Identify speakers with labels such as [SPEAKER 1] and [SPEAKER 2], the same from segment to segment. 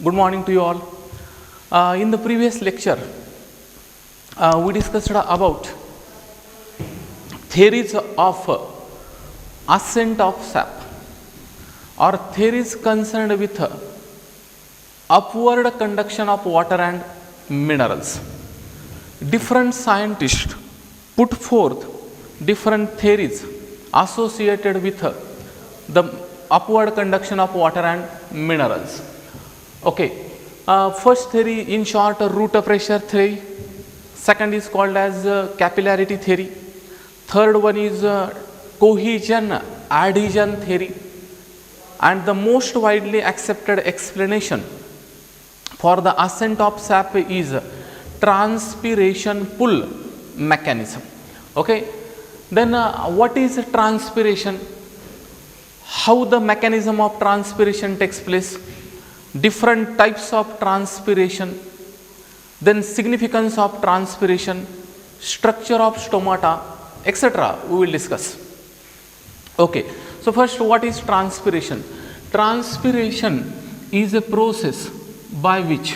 [SPEAKER 1] Good morning to you all. In the previous lecture, we discussed about theories of ascent of sap or theories concerned with upward conduction of water and minerals. Different scientists put forth different theories associated with the upward conduction of water and minerals. Okay, first theory in short, root pressure theory. Second is called as capillarity theory. Third one is cohesion adhesion theory. And the most widely accepted explanation for the ascent of sap is transpiration pull mechanism. Okay, then what is transpiration? How the mechanism of transpiration takes place? Different types of transpiration, then significance of transpiration, structure of stomata, etc. we will discuss. Okay, so first, what is transpiration? Transpiration is a process by which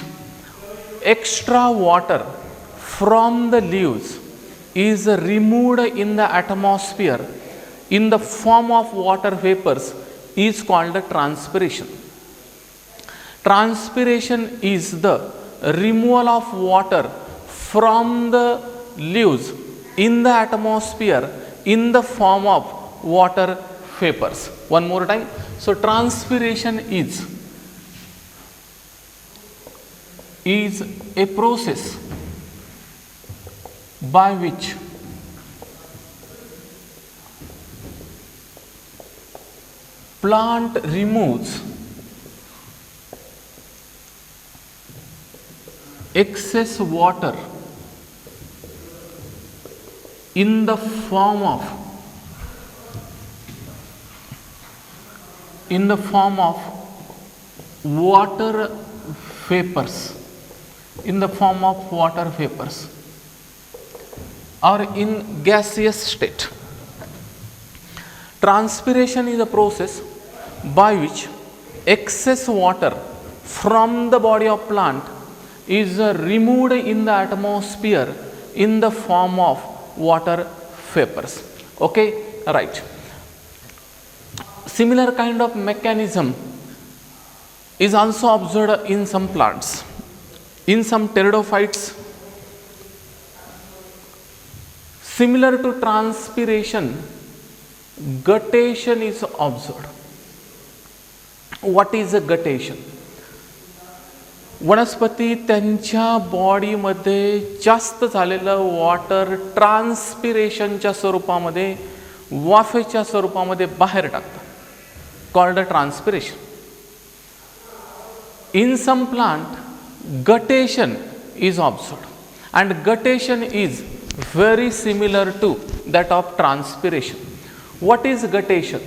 [SPEAKER 1] extra water from the leaves is removed in the atmosphere in the form of water vapors is called transpiration. Transpiration is the removal of water from the leaves in the atmosphere in the form of water vapors. One more time. So, transpiration is a process by which plant removes excess water in the form of water vapors, or in gaseous state. Transpiration is a process by which excess water from the body of plant is removed in the atmosphere in the form of water vapors. Okay, right. Similar kind of mechanism is also observed in some plants. In some pteridophytes, similar to transpiration, guttation is observed. What is a guttation? वनस्पती त्यांच्या बॉडीमध्ये जास्त झालेलं water ट्रान्सपिरेशनच्या स्वरूपामध्ये, वाफेच्या स्वरूपामध्ये बाहेर टाकतात, called transpiration. In some plant guttation is observed and guttation is very similar to that of transpiration. What is guttation?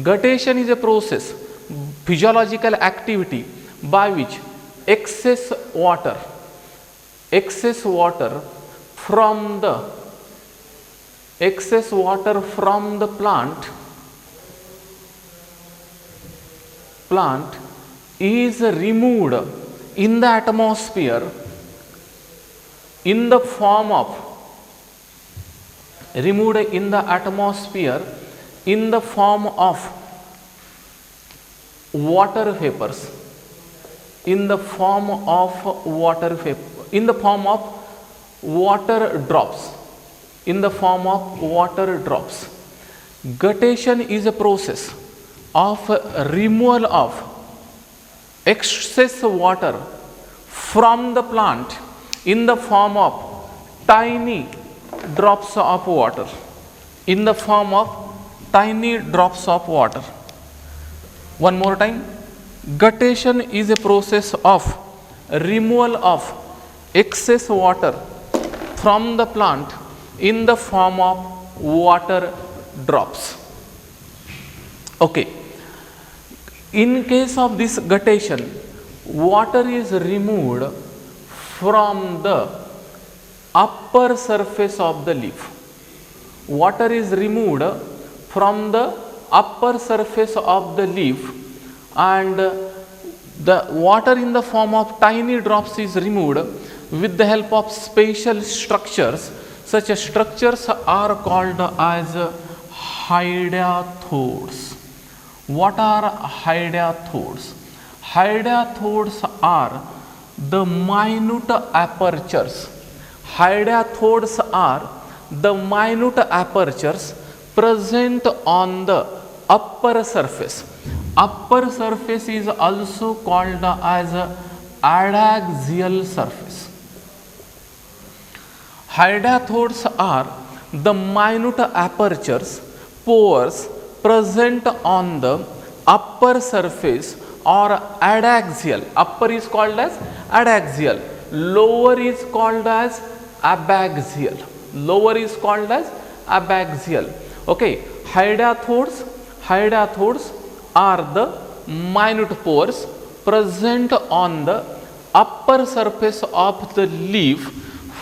[SPEAKER 1] Guttation is a process, physiological activity by which excess water from the plant is removed in the atmosphere in the form of water vapors, in the form of water drops. Guttation is a process of removal of excess water from the plant in the form of tiny drops of water. One more time. Guttation is a process of removal of excess water from the plant in the form of water drops. Okay. In case of this guttation, water is removed from the upper surface of the leaf. Water is removed from the upper surface of the leaf, and the water in the form of tiny drops is removed with the help of special structures. Such structures are called as hydathodes. What are hydathodes? Hydathodes are the minute apertures. Hydathodes are the minute apertures present on the upper surface. Upper surface is also called as adaxial surface. Hydathodes are the minute apertures, pores present on the upper surface or adaxial. Upper is called as adaxial, lower is called as abaxial. Lower is called as abaxial. Okay, hydathodes are the minute pores present on the upper surface of the leaf,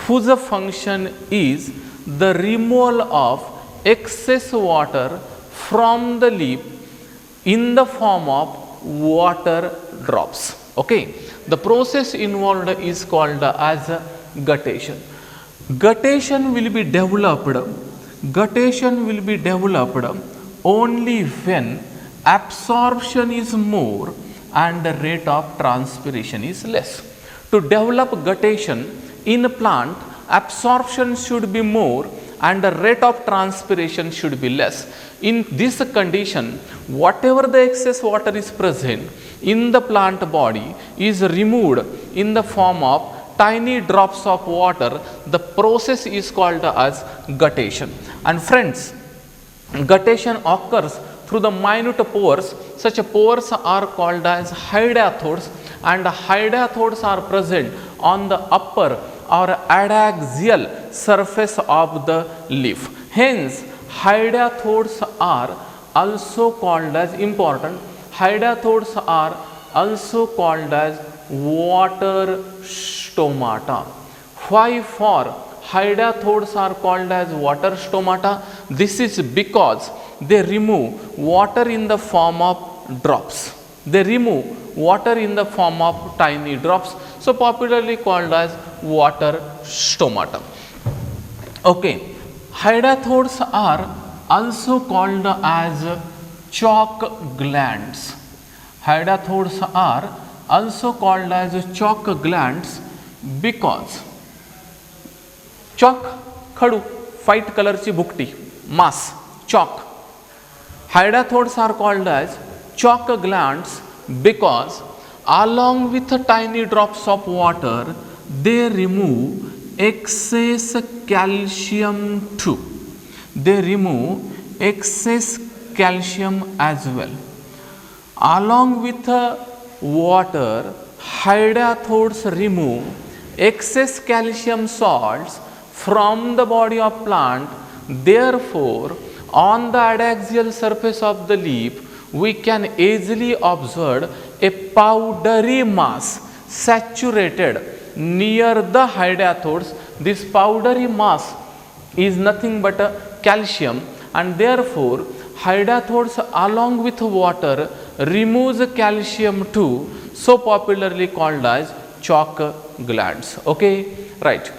[SPEAKER 1] whose function is the removal of excess water from the leaf in the form of water drops. Okay, the process involved is called as guttation. Guttation will be developed only when absorption is more and the rate of transpiration is less. To develop guttation in a plant, absorption should be more and the rate of transpiration should be less. In this condition, whatever the excess water is present in the plant body is removed in the form of tiny drops of water. The process is called as guttation. And friends, guttation occurs through the minute pores. Such pores are called as hydathodes, and hydathodes are present on the upper or adaxial surface of the leaf. Hence, hydathodes are also called as important. Hydathodes are also called as water stomata. Why for hydathodes are called as water stomata? This is because they remove water in the form of drops. They remove water in the form of tiny drops, so popularly called as water stomata. Okay, hydathodes are also called as chalk glands. Hydathodes are also called as chalk glands because chalk खडू white color ची भुकटी mass chalk. Hydathodes are called as chalk glands because along with tiny drops of water they remove excess calcium too. They remove excess calcium as well. Along with water, hydathodes remove excess calcium salts from the body of plant. Therefore, on the adaxial surface of the leaf, we can easily observe a powdery mass saturated near the hydathodes. This powdery mass is nothing but a calcium, and therefore hydathodes along with water removes calcium too, so popularly called as chalk glands. Okay, right.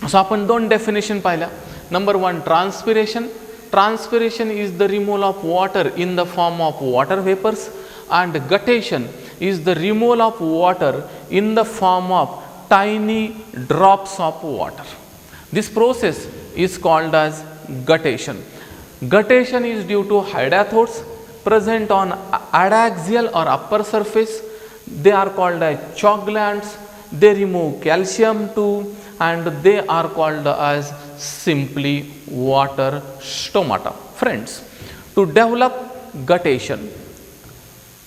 [SPEAKER 1] So आपण दोन definition पाहिल्या. Number one, transpiration. Transpiration is the removal of water in the form of water vapors, and guttation is the removal of water in the form of tiny drops of water. This process is called as guttation. Guttation is due to hydathodes present on adaxial or upper surface. They are called as chalk glands. They remove calcium too, and they are called as simply water stomata. Friends, to develop guttation,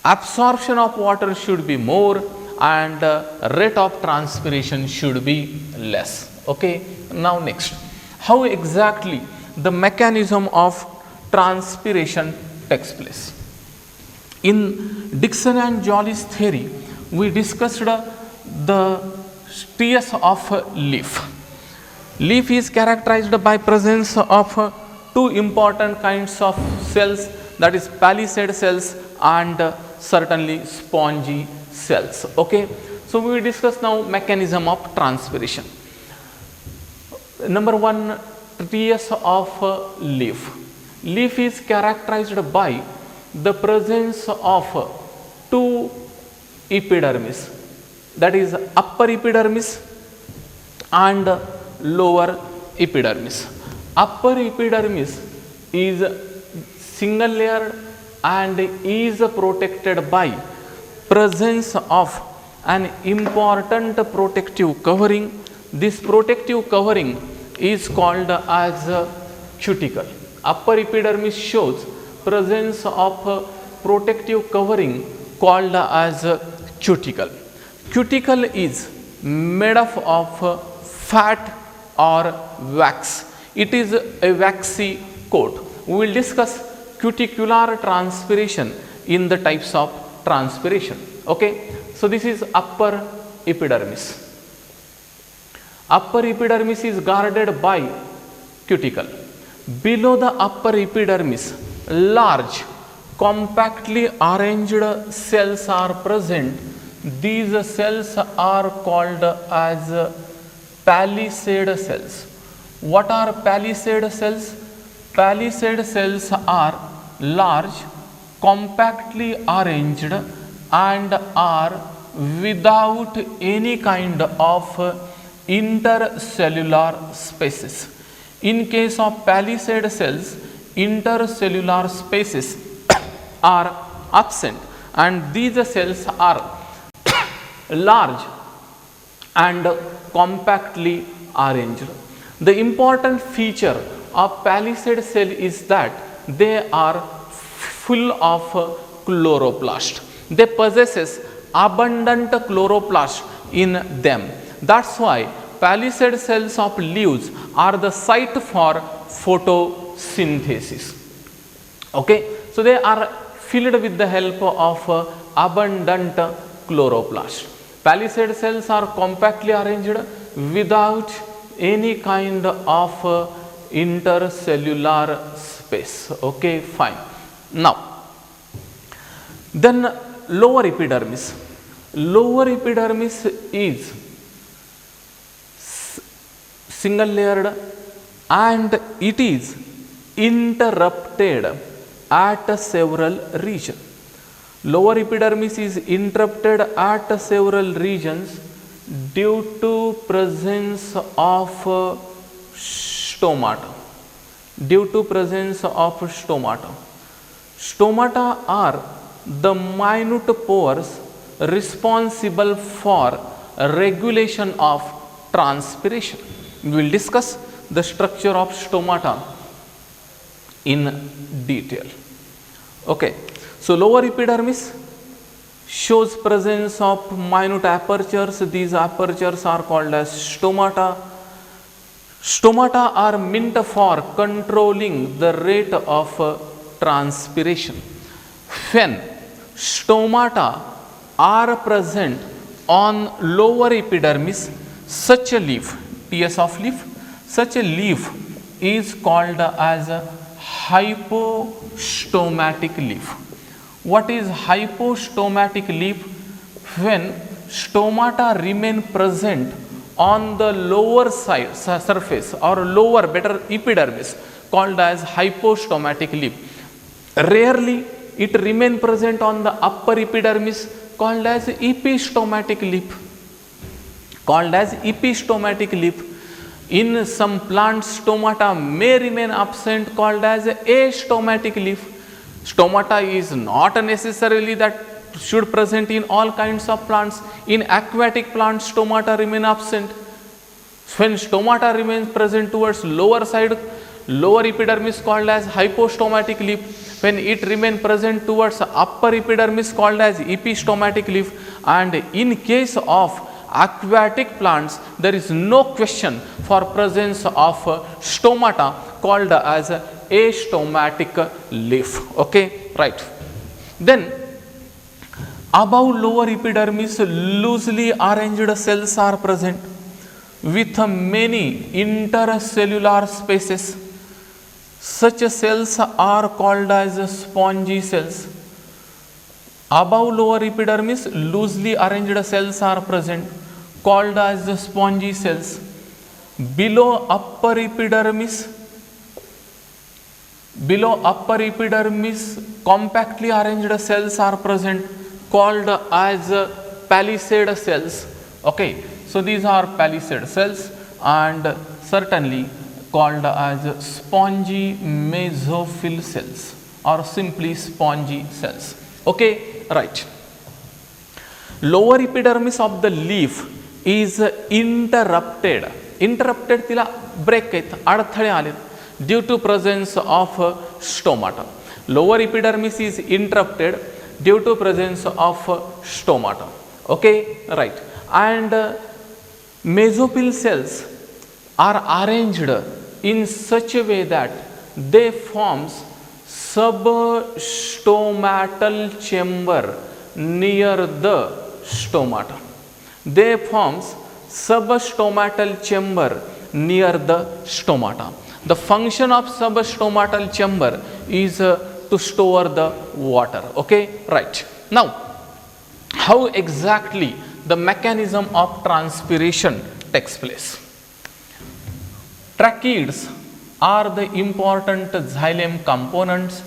[SPEAKER 1] absorption of water should be more and rate of transpiration should be less. Okay, now next, how exactly the mechanism of transpiration takes place. In Dickson and Jolly's theory, we discussed the TS of leaf. Leaf is characterized by presence of two important kinds of cells, that is palisade cells and certainly spongy cells. Okay, so we will discuss now mechanism of transpiration. Number one, TS of leaf. Leaf is characterized by the presence of two epidermis, that is upper epidermis and lower epidermis. Upper epidermis is single layered and is protected by presence of an important protective covering. This protective covering is called as cuticle. Upper epidermis shows presence of protective covering called as cuticle. Cuticle is made up of fat or wax. It is a waxy coat. We will discuss cuticular transpiration in the types of transpiration. Okay, so this is upper epidermis. Upper epidermis is guarded by cuticle. Below the upper epidermis, large, compactly arranged cells are present. These cells are called as palisade cells. What are palisade cells? Palisade cells are large, compactly arranged and are without any kind of intercellular spaces. In case of palisade cells, intercellular spaces are absent and these cells are large and compactly arranged. The important feature of palisade cell is that they are full of chloroplast. They possess abundant chloroplast in them. That's why palisade cells of leaves are the site for photosynthesis. Okay, so they are filled with the help of abundant chloroplast. Palisade cells are compactly arranged without any kind of intercellular space. Okay, fine. Now, then lower epidermis. Lower epidermis is single layered and it is interrupted at several regions. Lower epidermis is interrupted at several regions due to presence of stomata. Due to presence of stomata. Stomata are the minute pores responsible for regulation of transpiration. We will discuss the structure of stomata in detail. Okay, so lower epidermis shows presence of minute apertures. These apertures are called as stomata. Stomata are meant for controlling the rate of transpiration. When stomata are present on lower epidermis, such a leaf, TS of leaf, such a leaf is called as a hypostomatic leaf. What is hypostomatic leaf? When stomata remain present on the lower side surface or lower better epidermis, called as hypostomatic leaf. Rarely it remain present on the upper epidermis, called as epistomatic leaf. Called as epistomatic leaf. In some plants, stomata may remain absent, called as astomatic leaf. Stomata is not necessarily that should present in all kinds of plants. In aquatic plants, stomata remain absent. When stomata remains present towards lower side, lower epidermis, called as hypostomatic leaf. When it remain present towards upper epidermis, called as epistomatic leaf. And in case of aquatic plants, there is no question for presence of stomata, called as astomatic leaf. Okay, right. Then above lower epidermis, loosely arranged cells are present with many intercellular spaces. Such cells are called as spongy cells. Above lower epidermis, loosely arranged cells are present, called as the spongy cells. Below upper epidermis, compactly arranged cells are present, called as palisade cells. Okay, so these are palisade cells and certainly called as spongy mesophyll cells or simply spongy cells. Okay, right. Lower epidermis of the leaf is interrupted. Interrupted तिला break आहेत, अडथळे आलेत due to presence of stomata. Lower epidermis is interrupted due to presence of stomata. Okay, right. And mesophyll cells are arranged in such a way that they forms substomatal chamber near the stomata. They forms substomatal chamber near the stomata. The function of substomatal chamber is to store the water. Okay, right. Now, how exactly the mechanism of transpiration takes place? Tracheids are the important xylem components.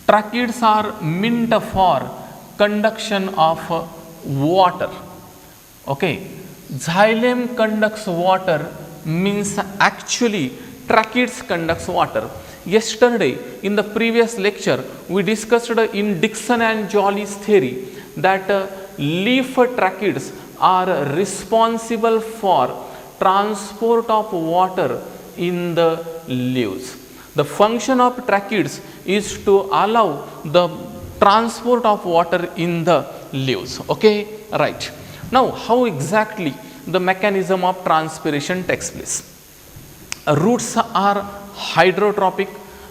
[SPEAKER 1] Tracheids are meant for conduction of water. Okay, xylem conducts water means actually tracheids conducts water. Yesterday in the previous lecture we discussed in Dickson and Jolly's theory that leaf tracheids are responsible for transport of water in the leaves. The function of tracheids is to allow the transport of water in the leaves. Okay, right. Now, how exactly the mechanism of transpiration takes place? Roots are hydrotrophic,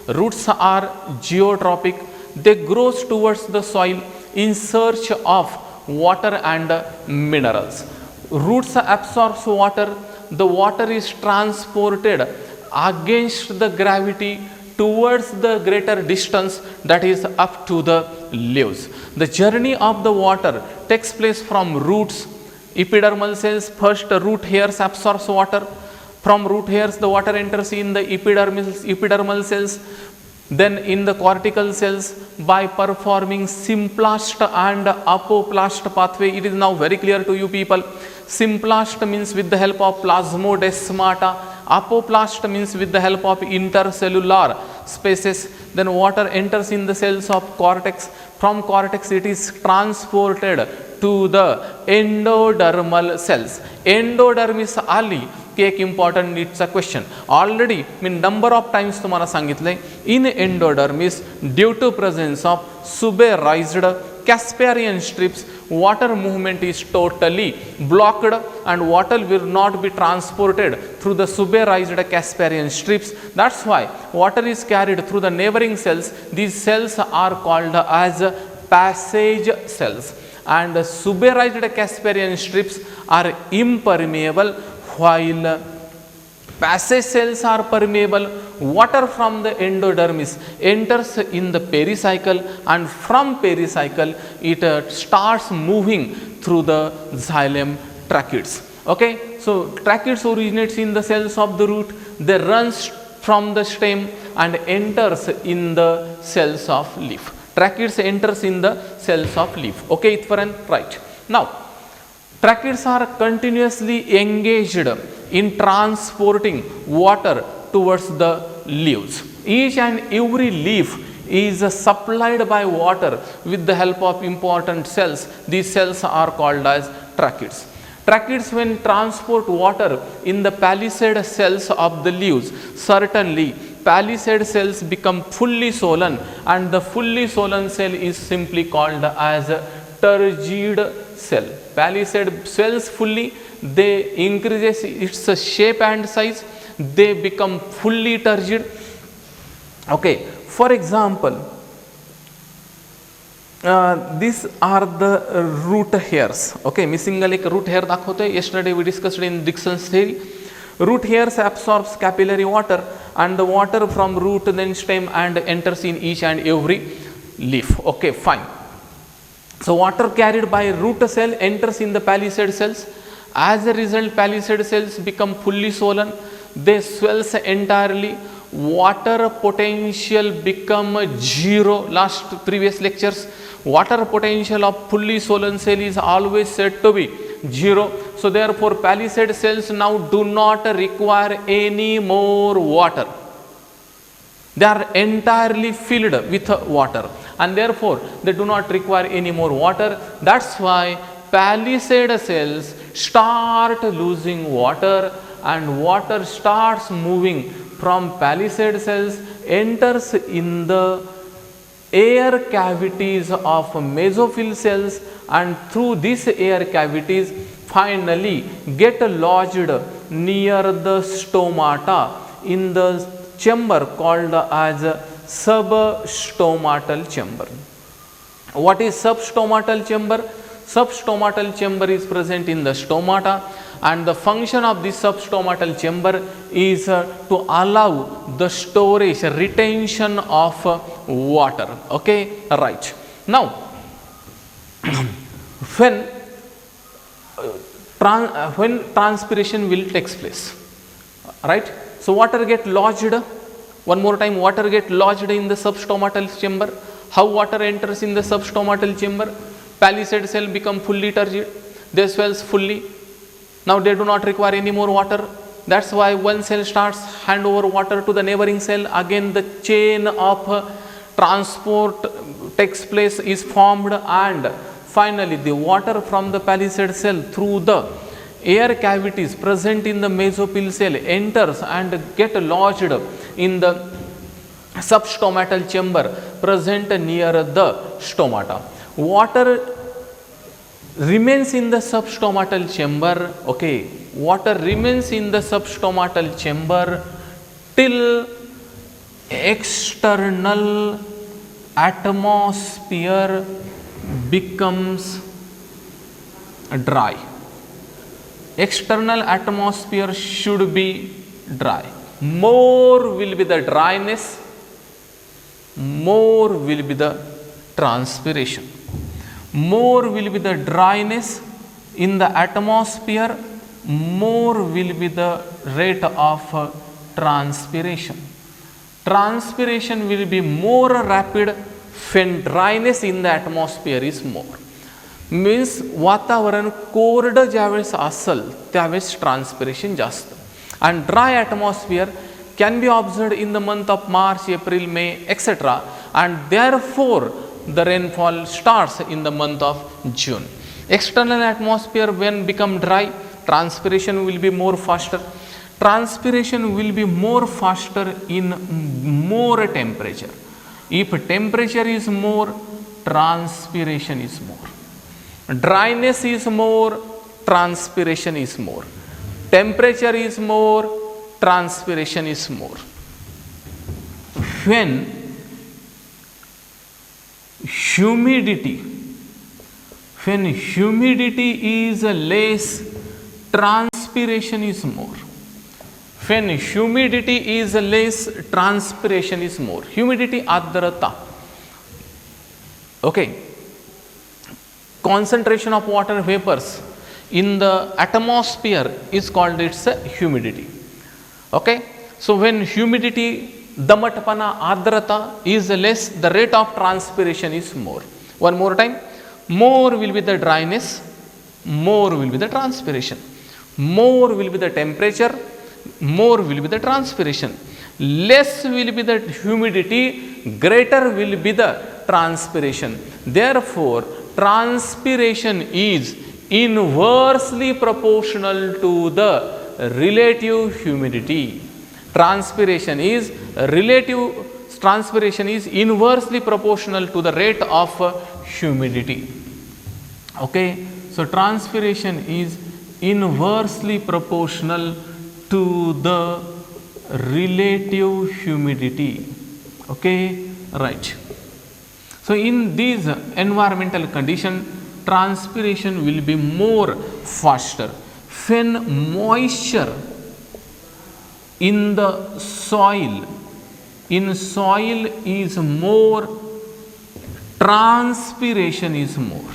[SPEAKER 1] roots are geotrophic. They grow towards the soil in search of water and minerals. Roots absorbs water, the water is transported against the gravity towards the greater distance, that is up to the leaves. The journey of the water takes place from roots, epidermal cells. First root hairs absorbs water. From root hairs the water enters in the epidermal cells, then in the cortical cells by performing symplast and apoplast pathway. It is now very clear to you people. Symplast means with the help of plasmodesmata, apoplast means with the help of intercellular spaces. Then water enters in the cells of cortex. From cortex it is transported to the endodermal cells. Endodermis आली की एक important नीटचा question already मी number of times तुम्हाला सांगितलंय. In endodermis due to presence of suberised Casparian strips, water movement is totally blocked and water will not be transported through the suberized Casparian strips. That's why water is carried through the neighboring cells. These cells are called as passage cells, and suberized Casparian strips are impermeable while passage cells are permeable. Water from the endodermis enters in the pericycle, and from pericycle it starts moving through the xylem tracheids. Okay, so tracheids originates in the cells of the root, they runs from the stem and enters in the cells of leaf. Tracheids enters in the cells of leaf. Okay, itvarant right. Now tracheids are continuously engaged in transporting water towards the leaves. Each and every leaf is supplied by water with the help of important cells. These cells are called as tracheids. Tracheids, when transport water in the palisade cells of the leaves, certainly palisade cells become fully swollen, and the fully swollen cell is simply called as turgid cell. Palisade cells fully, they increases its shape and size, they become fully turgid. Okay, for example, these are the root hairs. Okay, me single एक root hair दाखवतोय. Yesterday we discussed in Dickson's theory. Root hairs absorbs capillary water, and the water from root then stem and enters in each and every leaf. Okay, fine. So water carried by root cell enters in the palisade cells. As a result, palisade cells become fully swollen. They swells entirely. Water potential become zero. Previous lectures, water potential of fully swollen cell is always said to be zero. So therefore, palisade cells now do not require any more water. They are entirely filled with water, and therefore they do not require any more water. That's why palisade cells start losing water, and water starts moving from palisade cells, enters in the air cavities of mesophyll cells, and through these air cavities finally get lodged near the stomata in the chamber called as substomatal chamber. What is substomatal chamber? Substomatal chamber is present in the stomata, and the function of this substomatal chamber is to allow the storage, retention of water. Okay, right. Now, when transpiration will takes place, right? So water get lodged. One more time, water get lodged in the substomatal chamber. How water enters in the substomatal chamber? Palisade cell become fully turgid. They swells fully. Now they do not require any more water. That's why one cell starts hand over water to the neighboring cell. Again the chain of transport takes place, is formed, and finally the water from the palisade cell through the air cavities present in the mesophyll cell enters and get lodged in the substomatal chamber present near the stomata. Water remains in the substomatal chamber. Okay, water remains in the substomatal chamber till external atmosphere becomes dry. External atmosphere should be dry. More will be the dryness, more will be the transpiration. More will be the dryness in the atmosphere, more will be the rate of transpiration. Transpiration will be more rapid when dryness in the atmosphere is more. Means वातावरण कोरडं ज्यावेळेस असेल त्यावेळेस transpiration जास्त. And dry atmosphere can be observed in the month of March, April, May, etc. And therefore the rainfall starts in the month of June. External atmosphere when become dry, transpiration will be more faster. Transpiration will be more faster in more temperature. If temperature is more, transpiration is more. Dryness is more, transpiration is more. Temperature is more, transpiration is more. When humidity is less, transpiration is more. When humidity is less, transpiration is more. Humidity adrata. Okay. Concentration of water vapors in the atmosphere is called its humidity. Okay. So when humidity, damatpana, adrata is less, the rate of transpiration is more. One more time. More will be the dryness, more will be the transpiration. More will be the temperature, more will be the transpiration. Less will be the humidity, greater will be the transpiration. Therefore, transpiration is inversely proportional to the relative humidity. Transpiration is inversely proportional to the rate of humidity. Okay, so transpiration is inversely proportional to the relative humidity. Okay, right. So in these environmental conditions, transpiration will be more faster. When moisture in the soil is more, transpiration is more.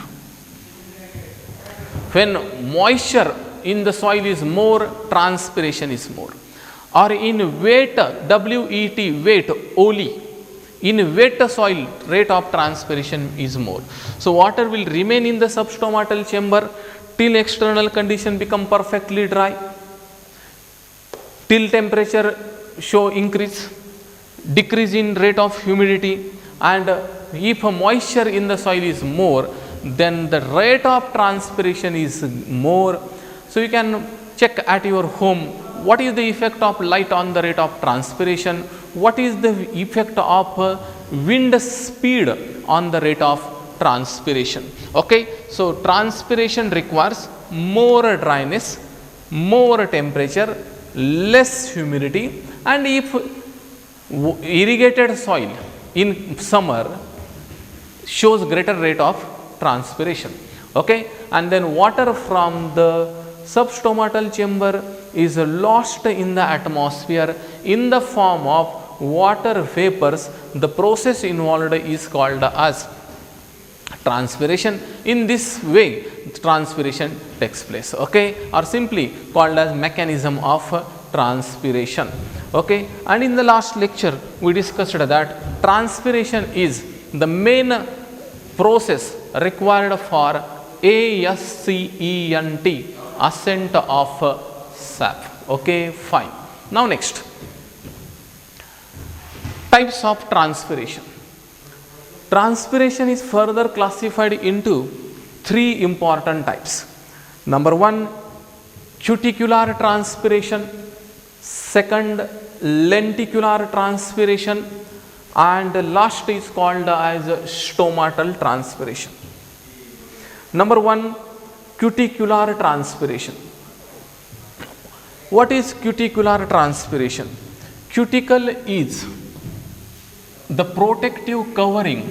[SPEAKER 1] When moisture in the soil is more, transpiration is more. Or in wet, W-E-T, wet, OLI, in wet soil, rate of transpiration is more. So water will remain in the substomatal chamber till external condition become perfectly dry, till temperature show increase, decrease in rate of humidity, and if moisture in the soil is more, then the rate of transpiration is more. So you can check at your home what is the effect of light on the rate of transpiration, what is the effect of wind speed on the rate of transpiration. Okay, so transpiration requires more dryness, more temperature, less humidity, and if irrigated soil in summer shows greater rate of transpiration. Okay, and then water from the substomatal chamber is lost in the atmosphere in the form of water vapors. The process involved is called as transpiration. In this way transpiration takes place, okay, or simply called as mechanism of transpiration. Okay, and in the last lecture we discussed that transpiration is the main process required for ASCENT, ascent of sap. Okay, fine. Now next, types of transpiration. Transpiration is further classified into three important types. Number one, cuticular transpiration, second, lenticular transpiration, and last is called as stomatal transpiration. Number one, cuticular transpiration. What is cuticular transpiration? Cuticle is the protective covering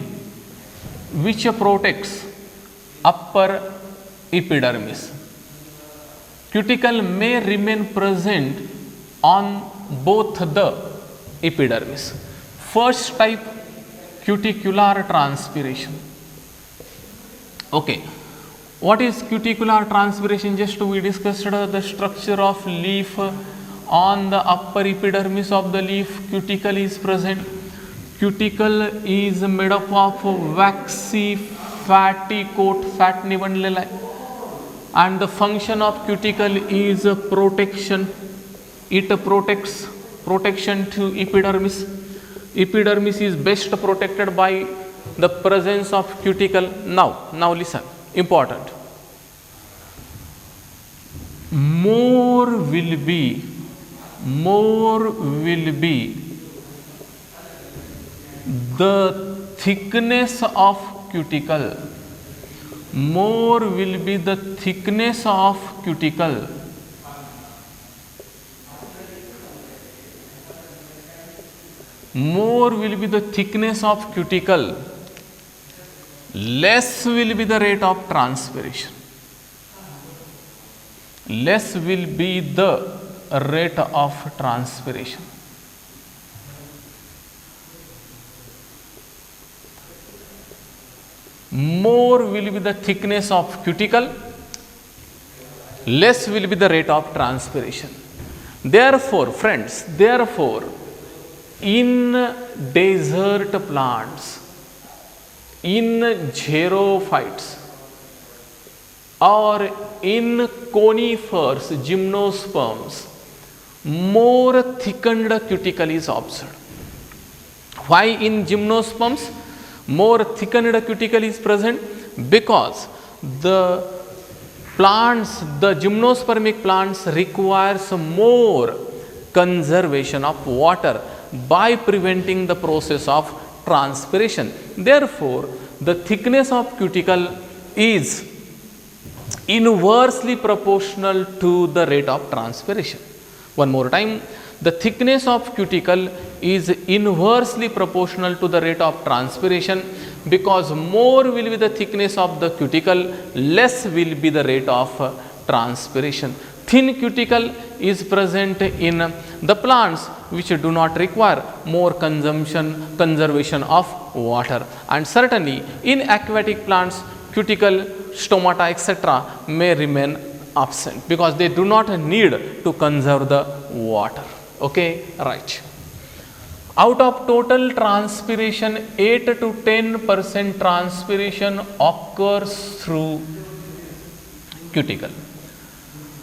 [SPEAKER 1] which protects upper epidermis. Cuticle may remain present on both the epidermis. First type, cuticular transpiration. Okay, what is cuticular transpiration? Just we discussed the structure of leaf. On the upper epidermis of the leaf, cuticle is present. Cuticle is made up of waxy fatty coat, fat ने बनलेला आहे, and the function of cuticle is protection. It protects, protection to epidermis. Epidermis is best protected by the presence of cuticle. Now listen, important. More will be the thickness of cuticle. More will be the thickness of cuticle. More will be the thickness of cuticle, less will be the rate of transpiration. Less will be the rate of transpiration. More will be the thickness of cuticle, less will be the rate of transpiration. Therefore, friends, in desert plants, in xerophytes, or in conifers, gymnosperms, more thickened cuticle is observed. Why in gymnosperms more thickened cuticle is present? Because the plants, the gymnospermic plants requires more conservation of water by preventing the process of transpiration. Therefore, the thickness of cuticle is inversely proportional to the rate of transpiration. One more time, the thickness of cuticle is inversely proportional to the rate of transpiration, because more will be the thickness of the cuticle, less will be the rate of transpiration. Thin cuticle is present in the plants which do not require more conservation of water. And certainly in aquatic plants, cuticle, stomata, etc. may remain absent because they do not need to conserve the water. Okay, right. Out of total transpiration, 8 to 10% transpiration occurs through cuticle.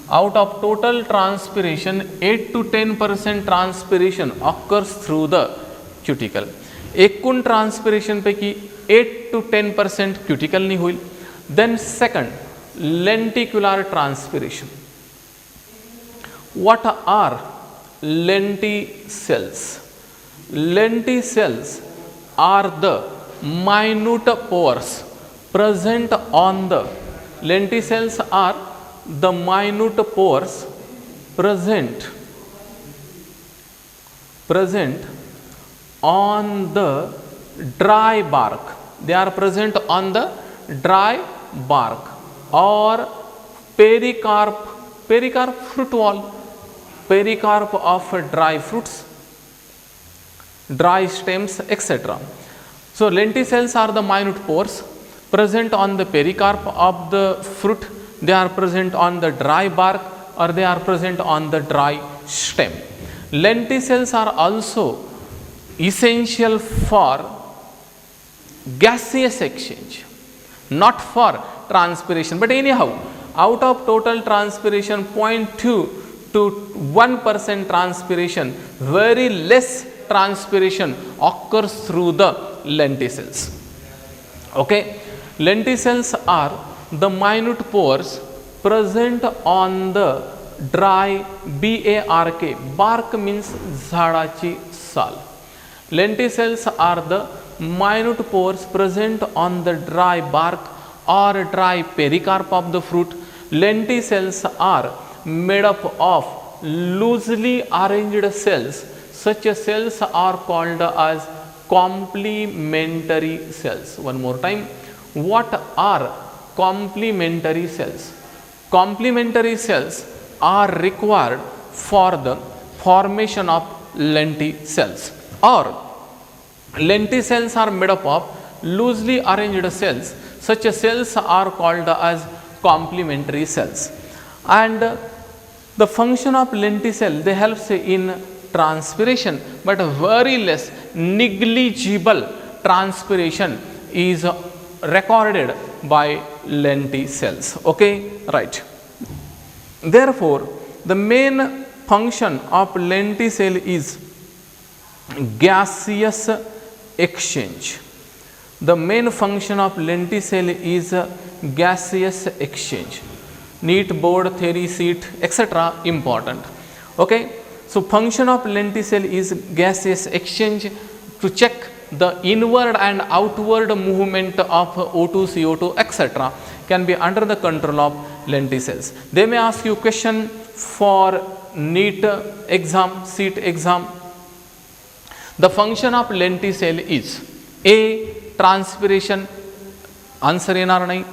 [SPEAKER 1] Out of total transpiration, 8 to 10% transpiration occurs through the cuticle. एकूण transpiration पैकी 8 to 10% क्युटिकलनी होईल. Then second, lenticular transpiration. What are lenticels? Lenticels are the minute pores present on the lenticels are the minute pores present on the dry bark. They are present on the dry bark or pericarp fruit wall, pericarp of dry fruits, dry stems, etc. So lenticels are the minute pores present on the pericarp of the fruit. They are present on the dry bark or they are present on the dry stem. Lenticels are also essential for gaseous exchange, not for transpiration, but anyhow, out of total transpiration, 0.2 to 1% transpiration, very less transpiration occurs through the lenticels. Okay, lenticels are the minute pores present on the dry bark. Bark means झाडाची साल. Lenticels are the minute pores present on the dry bark or dry pericarp of the fruit. Lenticels are made up of loosely arranged cells. Such cells are called as complementary cells. One more time, what are complementary cells? Complementary cells are required for the formation of lenticels, or lenticels are made up of loosely arranged cells. Such cells are called as complementary cells. And the function of lenticel, they helps in transpiration, but very less, negligible transpiration is recorded by lenticels. Okay, right. Therefore, the main function of lenticel is gaseous exchange. The main function of lenticel is gaseous exchange. Neat board, theory, seat, etc. important. Okay, so function of lenticel is gaseous exchange to check the inward and outward movement of O2, CO2, etc. can be under the control of lenticels. They may ask you question for NEET exam, seat exam. The function of lenticel is A. Transpiration, answer येणार नाही.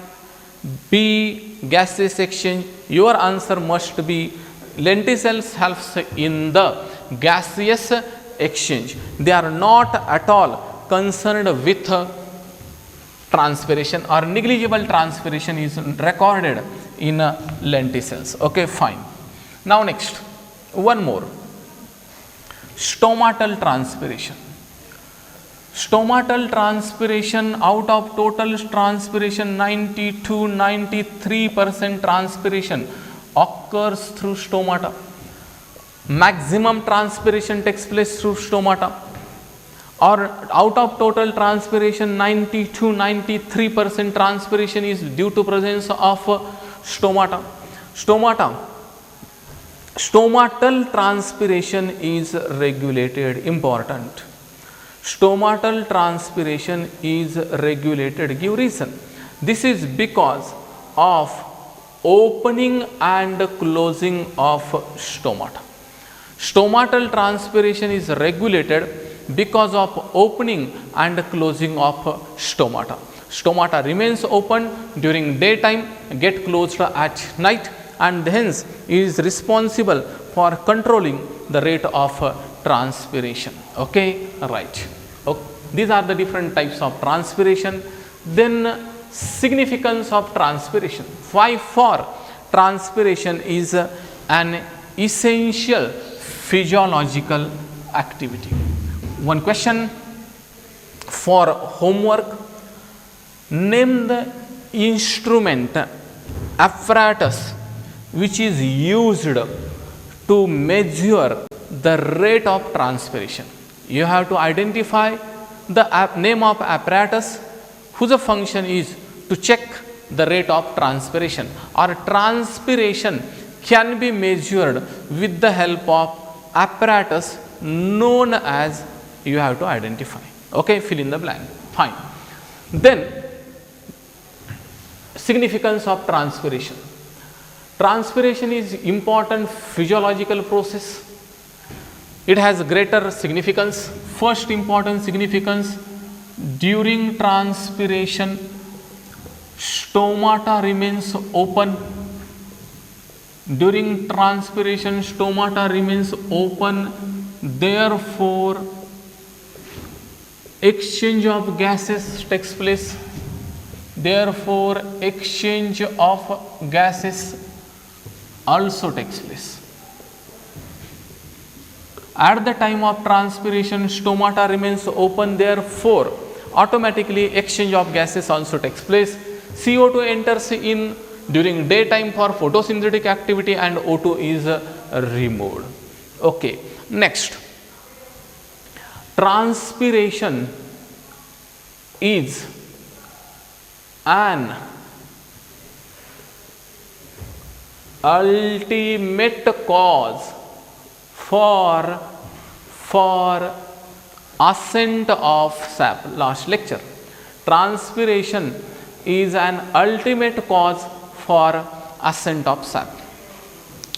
[SPEAKER 1] B. Gaseous exchange, your answer must be lenticels helps in the gaseous exchange. They are not at all concerned with transpiration, or negligible transpiration is recorded in lenticels. Okay, fine. Now next, one more, stomatal transpiration. Stomatal transpiration, out of total transpiration, 92-93% transpiration occurs through stomata. Maximum transpiration takes place through stomata. Or out of total transpiration, 90-93% transpiration is due to presence of stomata. Stomatal transpiration is regulated, important. Stomatal transpiration is regulated. Give reason. This is because of opening and closing of stomata. Stomatal transpiration is regulated because of opening and closing of stomata. Stomata remains open during daytime, get closed at night, and hence is responsible for controlling the rate of transpiration. Okay, right. Okay. These are the different types of transpiration. Then significance of transpiration. Why for transpiration is an essential physiological activity. One question for homework: name the instrument, apparatus which is used to measure the rate of transpiration. You have to identify the name of apparatus whose function is to check the rate of transpiration, or transpiration can be measured with the help of apparatus known as, you have to identify. Okay, fill in the blank. Fine. Then significance of transpiration. Transpiration is important physiological process. It has greater significance. First important significance: during transpiration, stomata remains open. During transpiration, stomata remains open. Therefore, exchange of gases takes place. Therefore, exchange of gases also takes place. At the time of transpiration, stomata remains open, therefore automatically exchange of gases also takes place. CO2 enters in during daytime for photosynthetic activity and O2 is removed. Okay. Next, transpiration is an ultimate cause for ascent of sap. Last lecture. Transpiration is an ultimate cause for ascent of sap.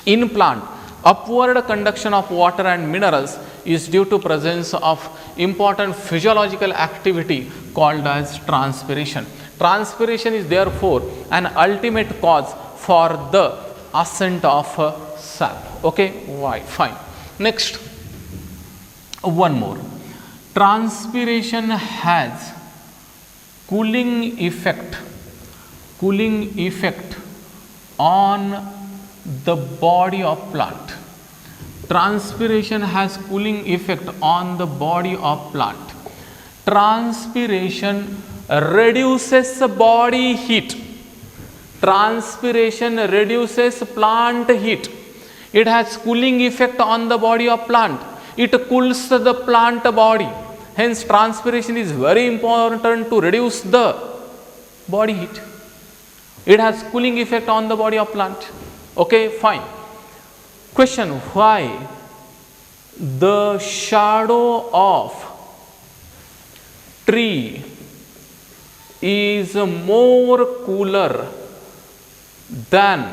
[SPEAKER 1] In plant, upward conduction of water and minerals is due to presence of important physiological activity called as transpiration. Transpiration is therefore an ultimate cause for the ascent of sap. Okay, why? Fine. Next, one more. Transpiration has cooling effect on the body of plant. Transpiration has cooling effect on the body of plant. Transpiration reduces body heat. Transpiration reduces plant heat. It has cooling effect on the body of plant. It cools the plant body. Hence, transpiration is very important to reduce the body heat. It has cooling effect on the body of plant. Okay, fine. Question: why the shadow of tree is more cooler than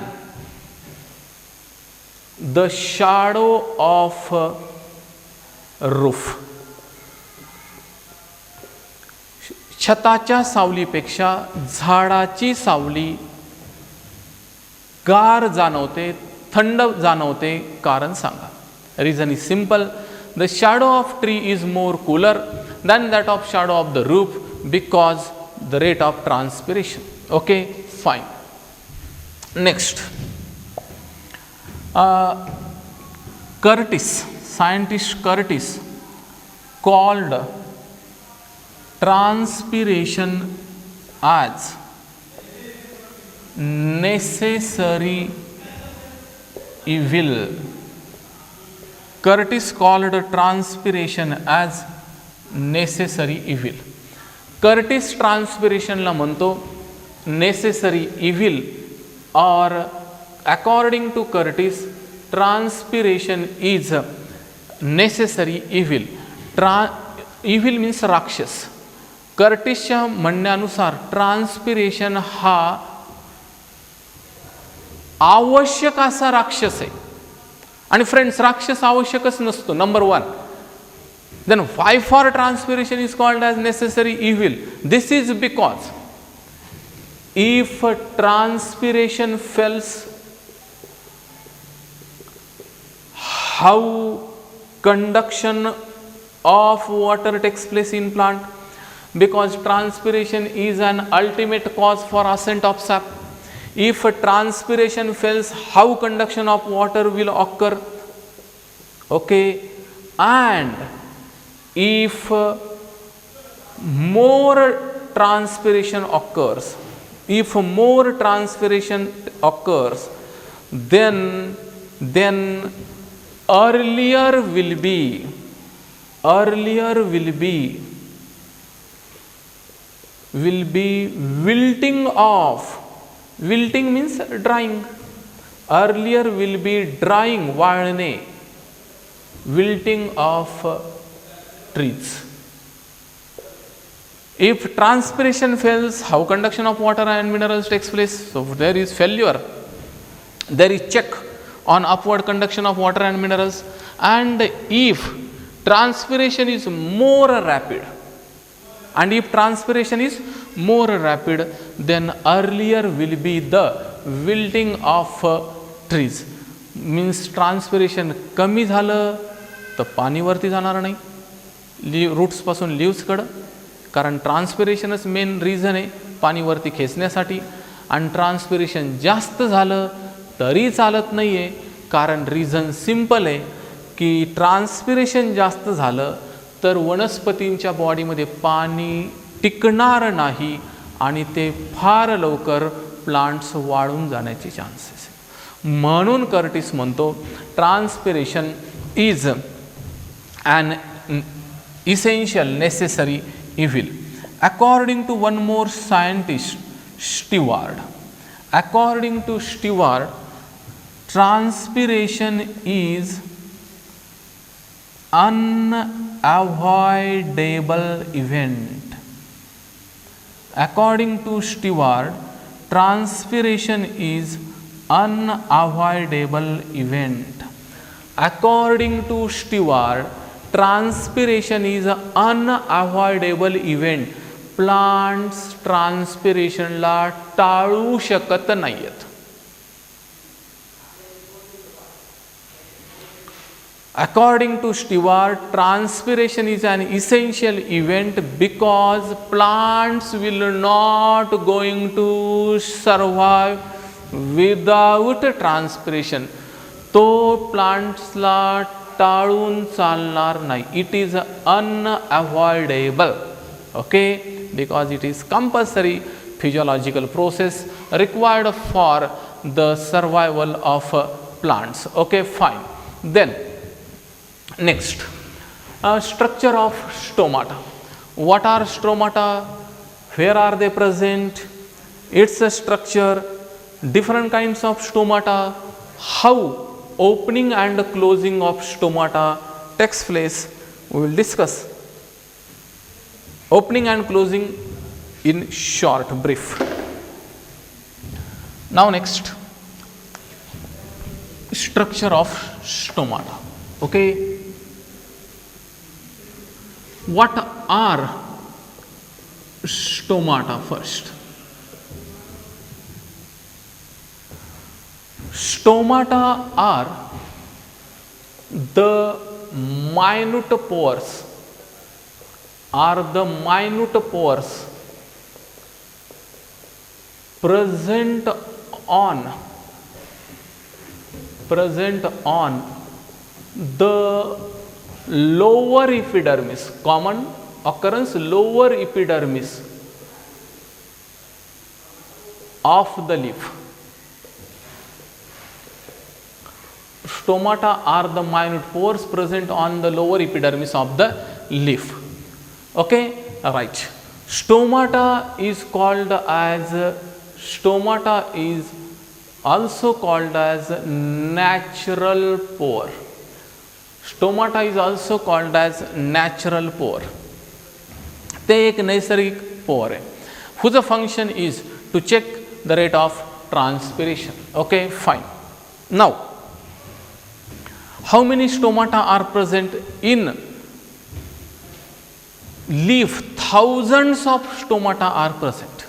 [SPEAKER 1] the shadow of roof? छताच्या सावलीपेक्षा झाडाची सावली गार जाणवते, थंड जाणवते, कारण सांगा. Reason is simple. The shadow of tree is more cooler than that of shadow of the roof because the rate of transpiration. Okay, fine. Next, scientist Curtis called transpiration as necessary evil. Curtis called transpiration as necessary evil. Curtis transpiration ला म्हणतो necessary evil, or according to Curtis, transpiration is necessary evil. Evil means राक्षस. कर्टिसच्या म्हणण्यानुसार transpiration हा आवश्यक असा राक्षस आहे. आणि friends, राक्षस आवश्यकच नसतो, number one. Then why for transpiration is called as necessary evil? This is because if transpiration fails, how conduction of water takes place in plant, because transpiration is an ultimate cause for ascent of sap. If transpiration fails, how conduction of water will occur? Okay, and if more transpiration occurs, then earlier will be wilting of, wilting means drying, earlier will be drying, वाळणे, wilting of trees. If transpiration fails, how conduction of water and minerals takes place? So there is failure, there is check on upward conduction of water and minerals. And if transpiration is more rapid, then earlier will be the wilting of trees. Means transpiration कमी झालं तर पाणी वरती जाणार नाही roots पासून leaves कडे, कारण ट्रान्सपिरेशनच मेन रिझन आहे पाणी वरती खेचण्यासाठी. आणि ट्रान्सपिरेशन जास्त झालं तरी चालत नाही आहे, कारण रिझन सिंपल आहे की ट्रान्सपिरेशन जास्त झालं तर वनस्पतींच्या बॉडीमध्ये पाणी टिकणार नाही आणि ते फार लवकर प्लांट्स वाळून जाण्याचे चान्सेस आहे. म्हणून कर्टिस म्हणतो transpiration is an essential necessary evil. According to one more scientist, Stewart, according to Stewart, transpiration is unavoidable event. According to Stewart, transpiration is unavoidable event. According to Stewart, transpiration is an unavoidable event. Plants ट्रान्सपिरेशनला टाळू शकत नाहीत. According to Stewart, transpiration is an essential event because plants will not going to survive without transpiration. तो प्लांट्सला टाळून चालणार नाही. It is unavoidable. Okay, because it is compulsory physiological process required for the survival of plants. Okay, fine. Then next, structure of stomata. What are stomata? Where are they present? Its a structure, different kinds of stomata, how opening and closing of stomata takes place, we will discuss. Opening and closing in short brief. Now next, structure of stomata. Okay, what are stomata first? Stomata are the minute pores, present on the lower epidermis, common occurrence lower epidermis of the leaf. Stomata are the minute pores present on the lower epidermis of the leaf. Okay, right. Stomata is also called as natural pore. Stomata is also called as natural pore. ते एक नैसर्गिक पोर आहे, whose function is to check the rate of transpiration. Okay, fine. Now, how many stomata are present in leaf? Thousands of stomata are present.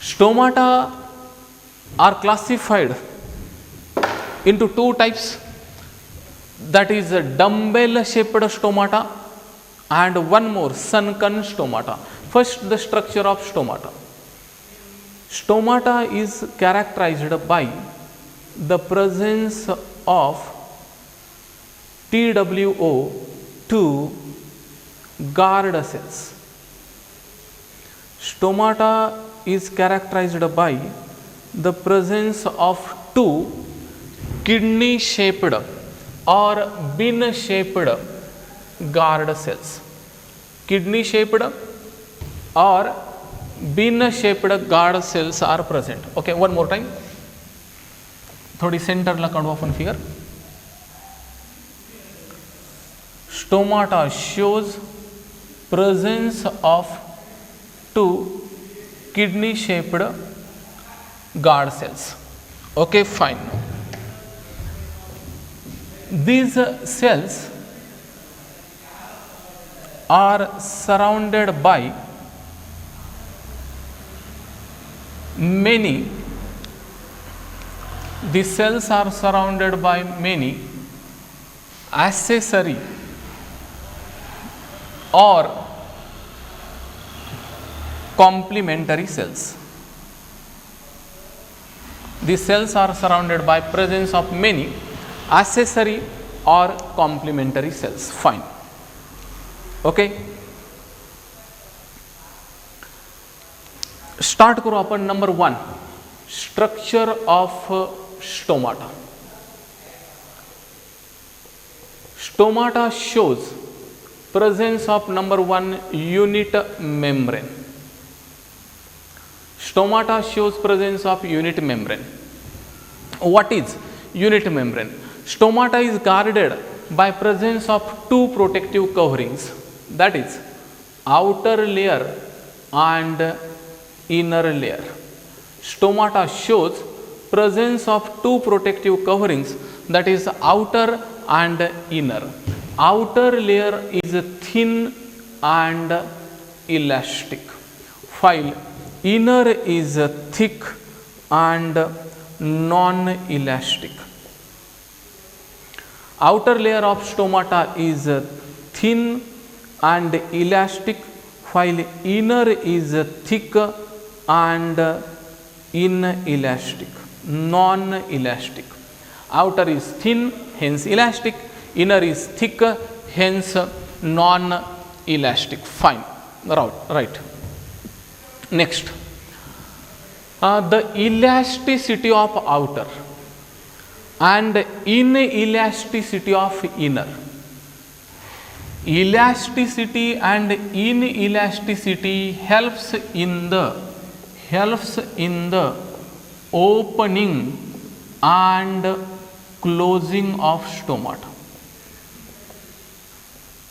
[SPEAKER 1] Stomata are classified into two types. that is a dumbbell shaped stomata, and one more sunken stomata. First, the structure of stomata. Stomata is characterized by the presence of TWO2 guard cells. Stomata is characterized by the presence of two kidney shaped or bean shaped guard cells. Kidney shaped or bean shaped guard cells are present. Okay, one more time. थोड़ी centre ला काढू आपण figure. Stomata shows presence of two kidney shaped guard cells. Okay, fine. These cells are surrounded by many. The cells are surrounded by many accessory or complementary cells. The cells are surrounded by presence of many accessory or complementary cells. Fine. Okay. Start करू आपण number 1, structure of stomata. Stomata shows presence of number 1 unit membrane. Stomata shows presence of unit membrane. What is unit membrane? Stomata is guarded by presence of two protective coverings, that is outer layer and inner layer. Stomata shows presence of two protective coverings, that is outer and inner. Outer layer is thin and elastic, while inner is thick and non-elastic. Outer layer of stomata is thin and elastic, while inner is thick and inelastic, non-elastic. Outer is thin, hence elastic. Inner is thick, hence non-elastic. Fine. Right. Next, the elasticity of outer and inelasticity of inner. Elasticity and inelasticity helps in the opening and closing of stomata.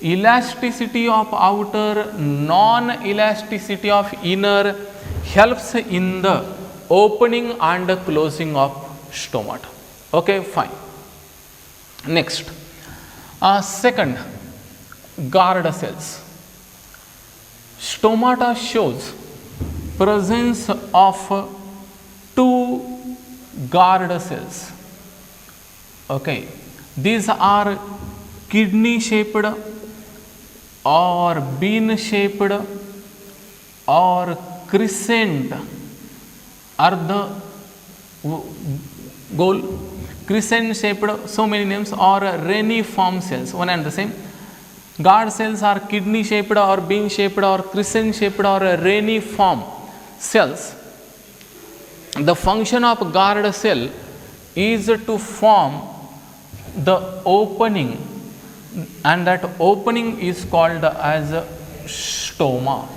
[SPEAKER 1] Elasticity of outer, non-elasticity of inner helps in the opening and closing of stomata. Okay, fine. Next, second, guard cells. Stomata shows presence of two guard cells. Okay, these are kidney shaped or bean shaped or crescent ardha goal, crescent shaped, so many names, or reniform cells, one and the same. Guard cells are kidney shaped or bean shaped or crescent shaped or reniform cells. The function of guard cell is to form the opening, and that opening is called as stoma.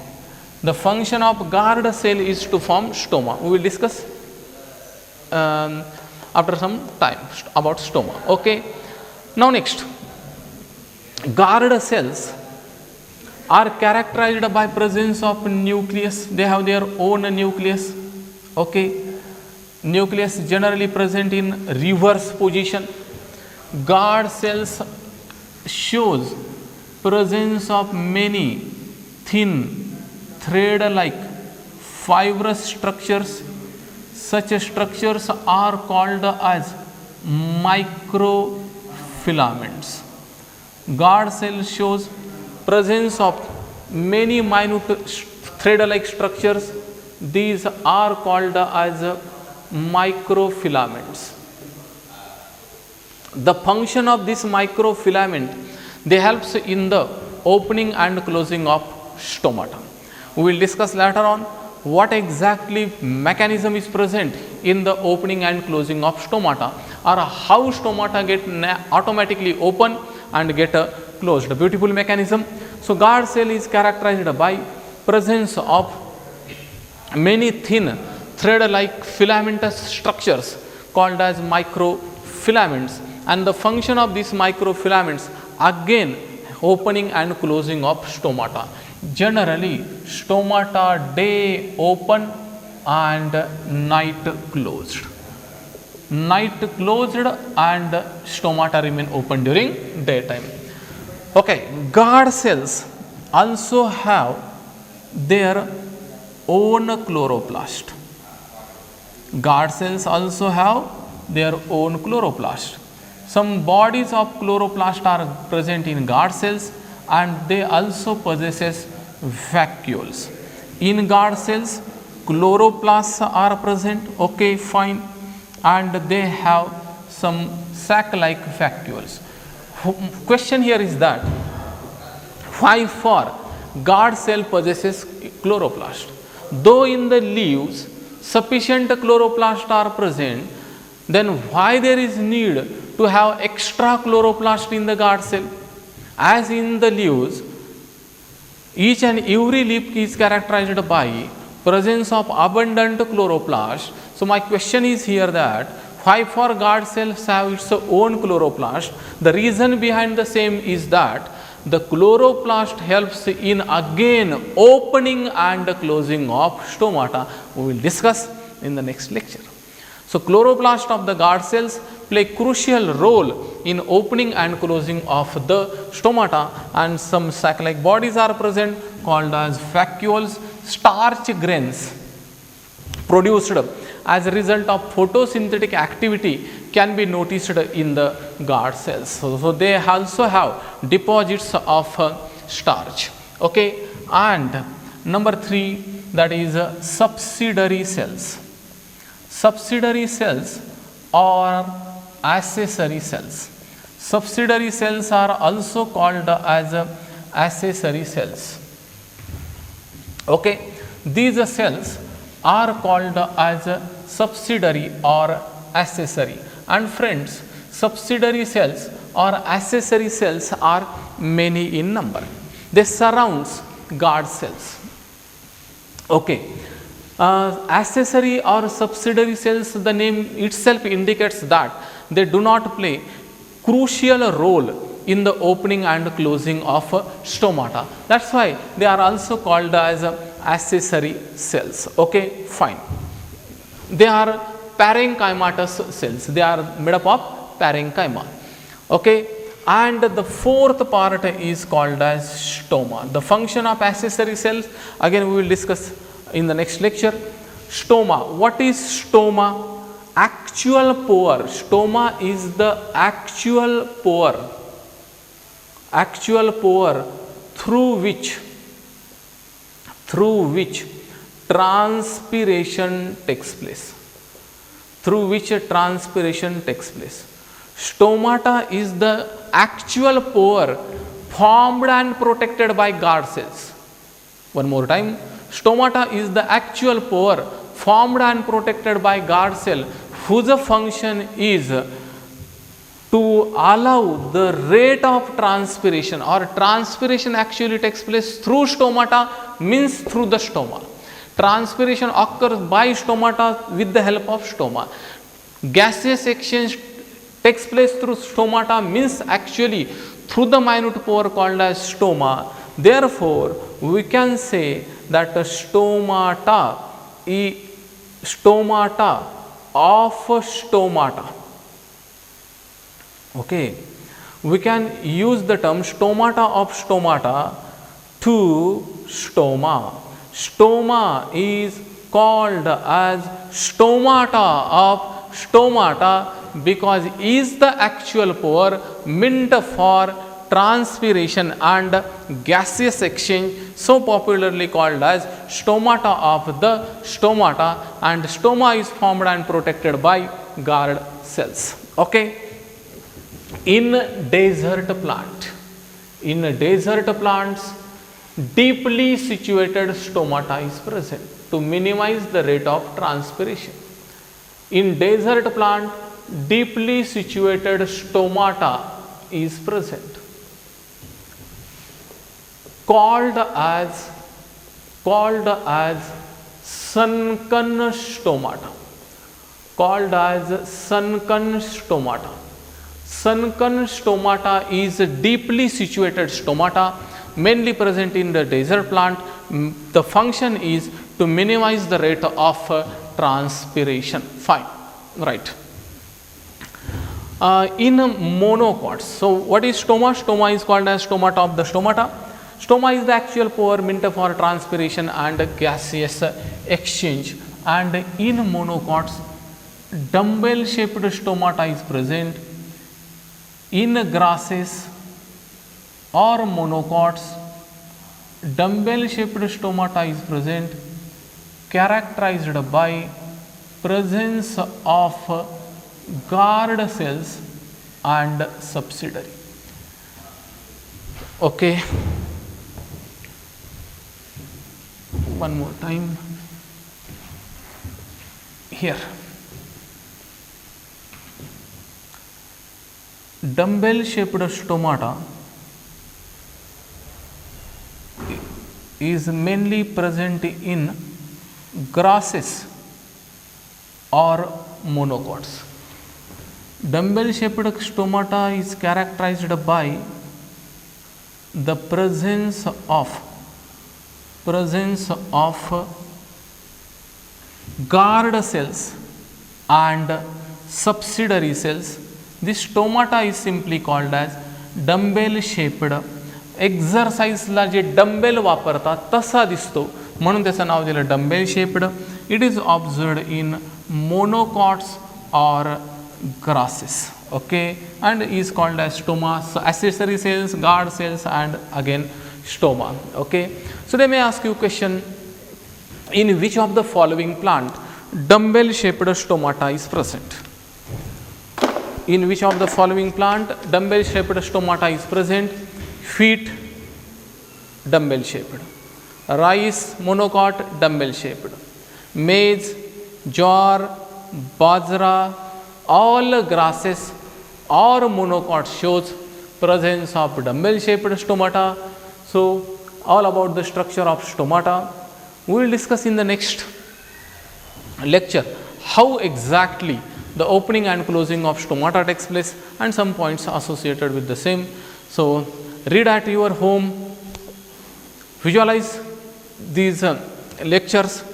[SPEAKER 1] The function of guard cell is to form stoma. We will discuss after some time about stoma. Okay. Now next, guard cells are characterized by presence of nucleus. They have their own nucleus. Okay. Nucleus generally present in reverse position. Guard cells shows presence of many thin thread-like fibrous structures. Such structures are called as microfibrillar filaments. Guard cell shows presence of many minute thread-like structures. These are called as microfilaments. The function of this microfilament, they helps in the opening and closing of stomata. We will discuss later on what exactly mechanism is present in the opening and closing of stomata, or how stomata get automatically open and get closed. Beautiful mechanism. So guard cell is characterized by presence of many thin thread-like filamentous structures called as microfilaments, and the function of these microfilaments again opening and closing of stomata. Generally stomata day open and night closed. Night closed and stomata remain open during daytime. Okay, guard cells also have their own chloroplast. Guard cells also have their own chloroplast. Some bodies of chloroplast are present in guard cells, and they also possesses vacuoles. In guard cells, chloroplasts are present, okay, fine, and they have some sac-like vacuoles. Question here is that why for guard cell possesses chloroplast? Though in the leaves sufficient chloroplast are present, then why there is need to have extra chloroplast in the guard cell? As in the leaves, each and every leaf is characterized by presence of abundant chloroplast. So my question is here that why for guard cells have its own chloroplast? The reason behind the same is that the chloroplast helps in again opening and closing of stomata. We will discuss in the next lecture. So chloroplast of the guard cells play crucial role in opening and closing of the stomata, and some sac-like bodies are present called as vacuoles. Starch grains produced as a result of photosynthetic activity can be noticed in the guard cells. So they also have deposits of starch. Okay, and number 3, that is subsidiary cells. Subsidiary cells or accessory cells. Subsidiary cells are also called as accessory cells. Okay, these cells are called as subsidiary or accessory. And friends, subsidiary cells or accessory cells are many in number. They surrounds guard cells. Okay. Accessory or subsidiary cells, the name itself indicates that they do not play crucial role in the opening and closing of stomata. That's why they are also called as accessory cells. Okay, fine. They are parenchymatous cells. They are made up of parenchyma. Okay, and the fourth part is called as stoma. The function of accessory cells, again we will discuss in the next lecture. Stoma. What is stoma? Actual pore. Stoma is the actual pore. Actual pore through which transpiration takes place. Through which transpiration takes place. Stomata is the actual pore formed and protected by guard cells. One more time. Stomata is the actual pore formed and protected by guard cell, whose function is to allow the rate of transpiration, or transpiration actually takes place through stomata, means through the stoma. Transpiration occurs by stomata with the help of stoma. Gaseous exchange takes place through stomata, means actually through the minute pore called as stoma. Therefore, we can say that stomata of stomata. Okay, we can use the term stomata of stomata to stoma. Stoma is called as stomata of stomata because is the actual pore meant for transpiration and gaseous exchange, so popularly called as stomata of the stomata, and stoma is formed and protected by guard cells. Okay. In desert plant, in desert plants, deeply situated stomata is present to minimize the rate of transpiration. In desert plant, deeply situated stomata is present, called as sunken stomata, called as sunken stomata. Sunken stomata is a deeply situated stomata mainly present in the desert plant. The function is to minimize the rate of transpiration. Fine, right. In monocots, so what is stoma? Stoma is called as stomata of the stomata. Stoma is the actual pore meant for transpiration and gaseous exchange. And in monocots, dumbbell shaped stomata is present. In grasses or monocots, dumbbell shaped stomata is present, characterized by presence of guard cells and subsidiary. Okay. One more time here. Dumbbell shaped stomata is mainly present in grasses or monocots. Dumbbell shaped stomata is characterized by the presence of guard cells and subsidiary cells. This stomata is simply called as dumbbell shaped. एक्झरसाइजला J dumbbell वापरतात तसा दिसतो म्हणून त्याचं नाव दिलं dumbbell shaped. It is observed in monocots or grasses, okay, and is called as stoma. So accessory cells, guard cells, and again stoma. Okay, so they may ask you question, in which of the following plant dumbbell shaped stomata is present? In which of the following plant dumbbell shaped stomata is present? Wheat, dumbbell shaped. Rice, monocot, dumbbell shaped. Maize, jowar, bajra, all grasses or monocot shows presence of dumbbell shaped stomata. So all about the structure of stomata we will discuss in the next lecture, how exactly the opening and closing of stomata takes place and some points associated with the same. So read at your home, visualize these lectures.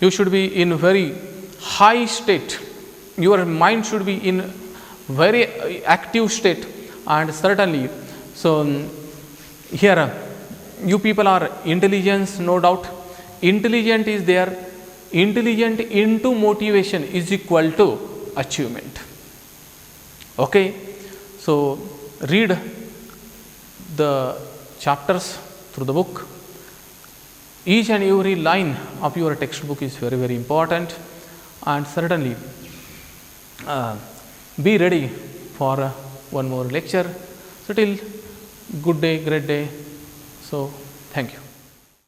[SPEAKER 1] You should be in very high state, your mind should be in very active state, and certainly so here you people are intelligence, no doubt. Intelligent is there, intelligent into motivation is equal to achievement. Okay, so read the chapters through the book. Each and every line of your textbook is very, very important, and certainly be ready for one more lecture. So till good day, great day. So thank you.